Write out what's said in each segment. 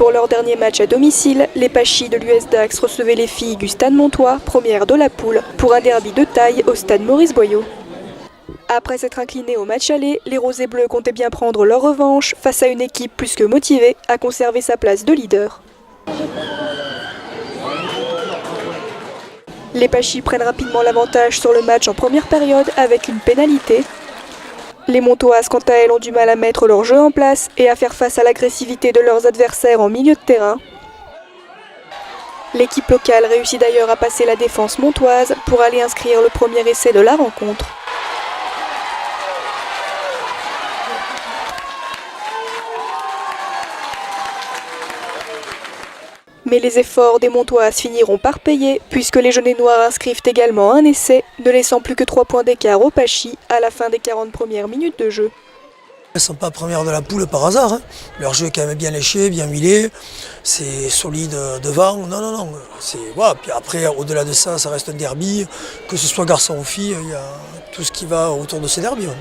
Pour leur dernier match à domicile, les Pachis de l'US Dax recevaient les filles du Stade Montois, première de la poule, pour un derby de taille au stade Maurice Boyau. Après s'être inclinés au match aller, les Roses et Bleus comptaient bien prendre leur revanche face à une équipe plus que motivée à conserver sa place de leader. Les Pachis prennent rapidement l'avantage sur le match en première période avec une pénalité. Les Montoises, quant à elles, ont du mal à mettre leur jeu en place et à faire face à l'agressivité de leurs adversaires en milieu de terrain. L'équipe locale réussit d'ailleurs à passer la défense montoise pour aller inscrire le premier essai de la rencontre. Mais les efforts des Montoises finiront par payer, puisque les Jaunets Noirs inscrivent également un essai, ne laissant plus que 3 points d'écart aux Pachis à la fin des 40 premières minutes de jeu. Elles ne sont pas premières de la poule par hasard. Hein. Leur jeu est quand même bien léché, bien huilé, c'est solide devant. Non. Voilà. Puis après, au-delà de ça, ça reste un derby. Que ce soit garçon ou fille, il y a tout ce qui va autour de ces derbys. Ouais.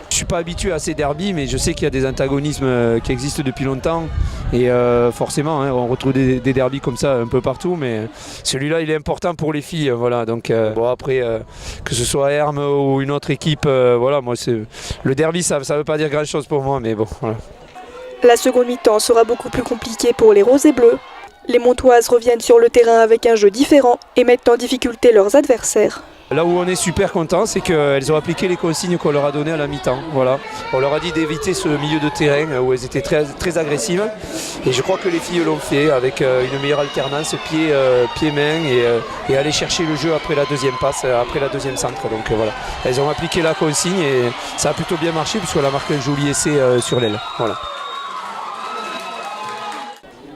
Je ne suis pas habitué à ces derbys, mais je sais qu'il y a des antagonismes qui existent depuis longtemps. Et forcément, on retrouve des derbys comme ça un peu partout, mais celui-là, il est important pour les filles. Voilà. Donc, après, que ce soit Hermes ou une autre équipe, voilà, moi, le derby, ça ne veut pas dire grand-chose pour moi, mais bon, voilà. La seconde mi-temps sera beaucoup plus compliquée pour les Roses et Bleus. Les Montoises reviennent sur le terrain avec un jeu différent et mettent en difficulté leurs adversaires. Là où on est super content, c'est qu'elles ont appliqué les consignes qu'on leur a données à la mi-temps. Voilà. On leur a dit d'éviter ce milieu de terrain où elles étaient très, très agressives. Et je crois que les filles l'ont fait avec une meilleure alternance pied-main et aller chercher le jeu après la deuxième passe, après la deuxième centre. Donc voilà. Elles ont appliqué la consigne et ça a plutôt bien marché puisqu'on a marqué un joli essai sur l'aile. Voilà.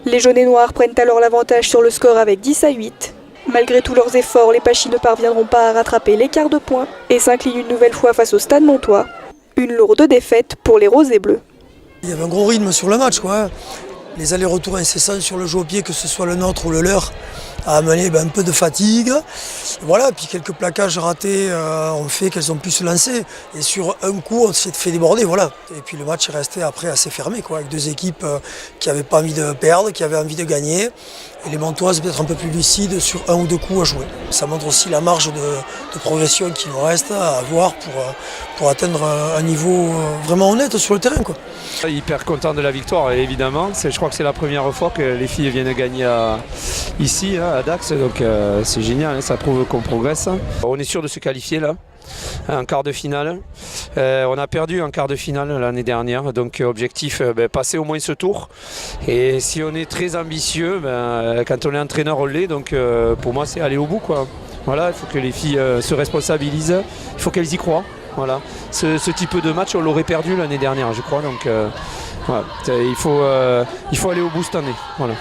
Les Jaunets Noirs prennent alors l'avantage sur le score avec 10-8. Malgré tous leurs efforts, les Pachis ne parviendront pas à rattraper l'écart de points et s'inclinent une nouvelle fois face au Stade Montois. Une lourde défaite pour les Roses et Bleus. Il y avait un gros rythme sur le match, quoi. Les allers-retours incessants sur le jeu au pied, que ce soit le nôtre ou le leur, a amené un peu de fatigue. Voilà, puis quelques plaquages ratés ont fait qu'elles ont pu se lancer. Et sur un coup, on s'est fait déborder, voilà. Et puis le match est resté après assez fermé, quoi, avec deux équipes qui n'avaient pas envie de perdre, qui avaient envie de gagner. Et les Montoises peut-être un peu plus lucides sur un ou deux coups à jouer. Ça montre aussi la marge de progression qui nous reste à avoir pour atteindre un niveau vraiment honnête sur le terrain, quoi. Hyper content de la victoire, évidemment. Je crois que c'est la première fois que les filles viennent gagner ici, à Dax. Donc c'est génial, ça prouve qu'on progresse. On est sûr de se qualifier là, en quart de finale. On a perdu en quart de finale l'année dernière. Donc objectif, passer au moins ce tour. Et si on est très ambitieux, quand on est entraîneur, on l'est. Donc pour moi, c'est aller au bout, quoi. Voilà, il faut que les filles se responsabilisent. Il faut qu'elles y croient. Voilà. Ce type de match, on l'aurait perdu l'année dernière, je crois. Donc, voilà. Il faut aller au bout cette année. Voilà.